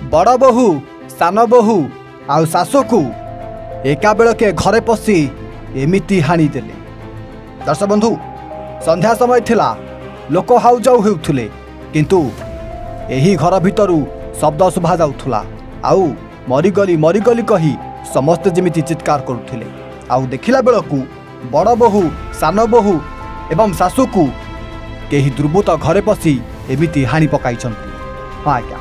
बड़ बोहू सान बोहू आउ शाशु को एका बेलके घरे पशि एमिति हाणी देले। दर्शक बंधु संध्या समय थिला लोक हाउ जाऊ हेउथुले किंतु एही घर भितरु शब्द शुभा जाउथुला आउ मरिगली कही समस्त जेमिति चित्कार करुथिले। आउ देखिला बेलकु बड़ बोहू सान बोहू एवं शाशु को केही दुर्बृत्त घरे पशि एमिति हाणी पकाइछन्ति। हाँ आज्ञा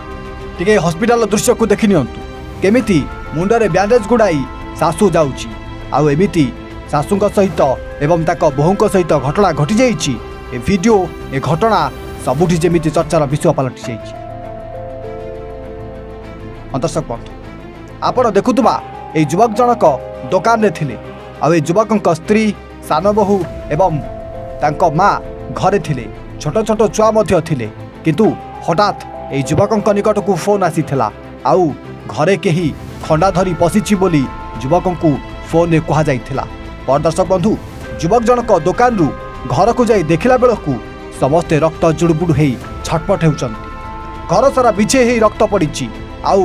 टिके हॉस्पिटल दृश्य को देखि नियंतु केमिति मुंडरे बैंडेज गुड़ाई शाशु जाउची आउ एमिति शाशुଙ୍କ सहित एवं ताको बोहूଙ୍କ सहित घटना घटी जाइछि। ए वीडियो ए घटना सबुठी जेमिति चर्चार विषय पलटि जाइछि। दर्शक बंधु आपण देखुथुबा ए युवक जनक दुकान रे थिले आ ए युवकଙ୍କ स्त्री सान बोहू एवं तांको माँ घरे थिले छोट छोट छुआ मध्य थिले किंतु हठात ए युवकଙ୍କ निकटकू फोन आसीथिला आउ घरे केही खंडा धरी पशिछि बोली युवकଙ୍କୁ फोन रे कहा जाइथिला। पर दर्शक बंधु युवक जनक दुकान रु घर को जाई देखिला बेलकू समस्ते रक्त जुड़बुड़ हेई छटपट हेउचंती। घर सारा बिछे हेई रक्त पड़िछि आउ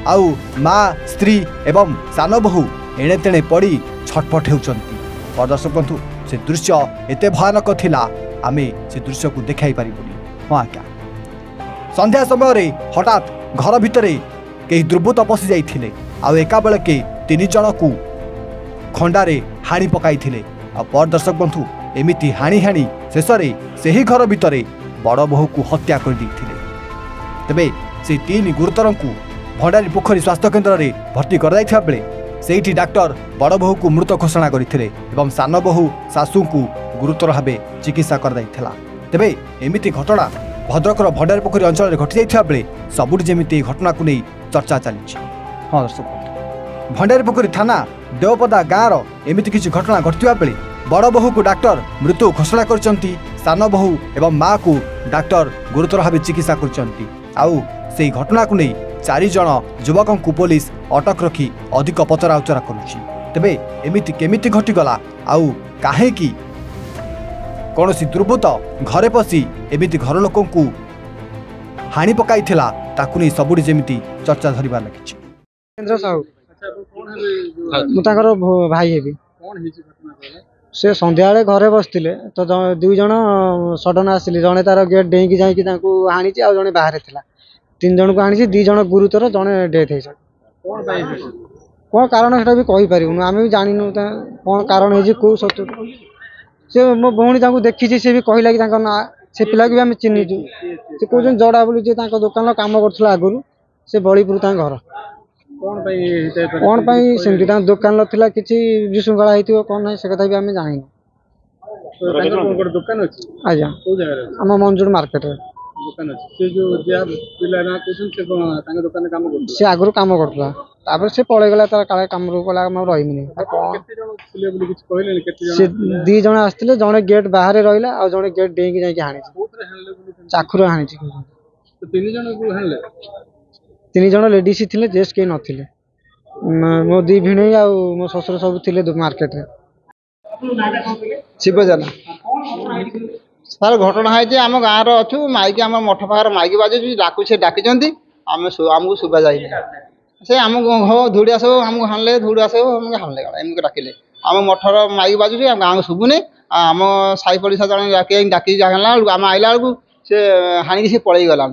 आउ माँ स्त्री एवं सान बोहू एणे तेणे पड़ी छटपट हेउचंती। पर दर्शक बंधु से दृश्य एते भयानक थिला आमे से दृश्य को देखाई पारिबुनी। हाँ आज्ञा संध्या समय हठात घर भितरे कई दुर्बृत्त पशि जाइथिले आउ एका बेलके 3 जन को खंडारे हाणी पकाइथिले। आ पर दर्शक बंधु एमिति हाणी हाणी शेषरे सेही घर भितरे बड़ बोहू को हत्या कर दैथिले। तबे से 3 गुरुतर को भंडारी पोखरी स्वास्थ्य केन्द्र रे भर्ती कर दैथिबा बेले सेठी डाक्टर बड़ बोहू को मृत घोषणा करथिले एवं सान बोहू शाशु को गुरुतर भावे चिकित्सा कर दैथिला। तबे एमिति घटना भद्रकर भंडारी पोखरी अंचल घटी जाइथिबा बेले सबुठ जेमिति घटना को नहीं चर्चा चली। हाँ दर्शक भंडारी पोखरी थाना देवपदा गाँव एमिति किसी घटना घटवा बेले बड़ बोहू को डाक्टर मृत्यु घोषणा करचंती सान बोहू एवं माँ को डाक्टर गुरुतर भावे चिकित्सा करचंती। आउ से घटना को नहीं 4 जन युवकों को पुलिस अटक रखी अधिक पचराउचरा करुछि। तेबे एमिति केमिति घटिगला आउ काहेकि कौनसी दुर्बृत्त घरे पशि एमिति घर लोकों को हाणी पकाइथिला ताकु नहीं सबुठी जेमिति चर्चा धरिबा लागिछि। भाई हेबी से संध्या घरे बसते तो 2 जन सडन आसिले जड़े तार गेट डेईकी जाइए हाणी आ जड़े बाहर था 3 जन को हाणी 2 जन गुरुतर जड़े डेथ हो कौन कारण से भी कहीपर आम भी जानू कौन कारण है कौ सत्य से मो भौणी देखी सी भी कहला कि ना से पिला भी आम चिन्हीचु से कौन जड़ा बोली दुकान कम करा आगुरी से बड़ीपुर घर कौन सेमती दुकान था कि विशृंखला होती कौन ना से कथा भी आम जान आज्ञा आम मंजुर मार्केट से आगुरी कम कर से पलैगला काले कम गला रही से 2 जन आसते जड़े गेट बाहर रहा आ जड़े गेट डेईकी जाइए हाणी चाखुर हाणी 3 जन लेडीज थे जेस्ट कहीं नथिले मो 2 भिणी आ मो ससुर सब थे मार्केट शिवजना सार घटना है आम गाँव अच्छु माइक आम मठ पाखर माइक बाजू डाकू से डाकी आमको शुभा जाए से आम धूड़ी आस आमको हाणले धूड़ी आस हाणले एमको डाकिले आम मठर माइक बाजू गाँव को शुभुनि आम साई पड़िशा जन डाकी आम आइला बेलू से हाणिकी से पलि गला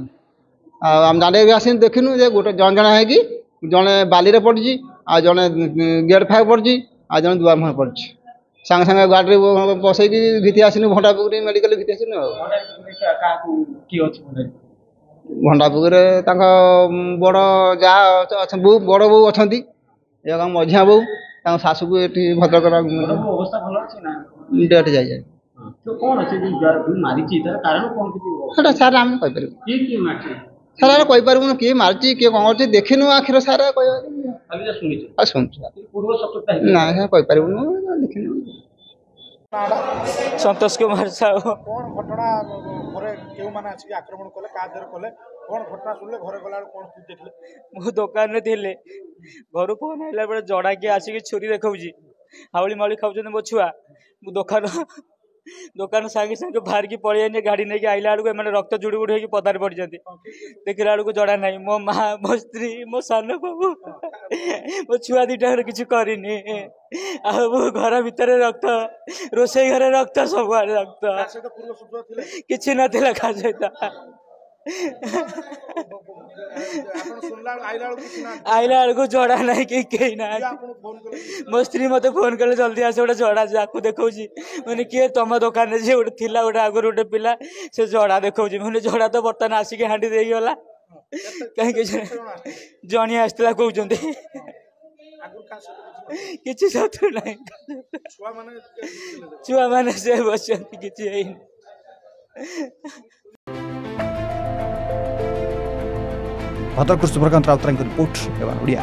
आम दाँड़े भी आस देखनु जे गोटे जन जन है जड़े बाली पड़ी आ जड़े गेट फाग पड़ी आ जड़े दुआर मुहर पड़ी सांगे सांगे गाड़ी बसैकी घीति आसनु भंडापुकुरी मेडिकल घीति आसनु भंडापुकुरे बड़ जा बो बड़ बो अच्छा मझिया बो शाशु को ये भद्रक डेट जाए सार आम कहीपर सार कहीपर किए मार्ची किए कौन कर देखिनु आखिर सार ना कहीपर देखिनु संतोष कुमार साहू कौन घटना घरे केउ माने आछि आक्रमण कले का देर कले कौन घटना सुनले घरे गला कौन देखले मो दुकान रे थिले घर फोन आइला बेले जड़ा के आसिक छुरी देखौजी हावली मावली खाउछन मो छुआ मो दुकान दुकान सागे सागे बाहर की पड़े गाड़ी नहीं आइला बेलू एम रक्त जुड़ गुड़ होगी पदार पड़ जाती देखला बेलू जड़ा नहीं मो माँ मो स्त्री मो सान बाबू मो छुआ दीटा किसी करनी घर भितर रक्त रोसे घर रक्त सब रक्त ତା ସହିତ ପୂର୍ବ ସୁଯୋଗ ଥିଲେ किसी नाला का सहित ଆପଣ ଶୁଣିଲା ବେଳକୁ ଆଇଲା ବେଳକୁ କିଛି ନା आइला बेलू जड़ा नहीं कि कहीं ना ଆପଣଙ୍କୁ ଫୋନ କଲେ मो स्त्री मत फोन कले जल्दी आस गोटे जड़ा जाकू देखा मैंने किए तुम दुकान में जी गोटे थिला गोटे आगुरी गोटे पिला से जड़ा देखा मैंने जड़ा तो बर्तमान आसिक हांडी देगला कहीं जणी आसला कहते ଆଗରୁ କାହା ସହିତ କିଛି किसी शत्रु ना ଛୁଆମାନେ ଥିଲେ छुआ मैंने से बस किसी भद्रक सुप्रकांत राउतराय रिपोर्ट एवं ओडिया।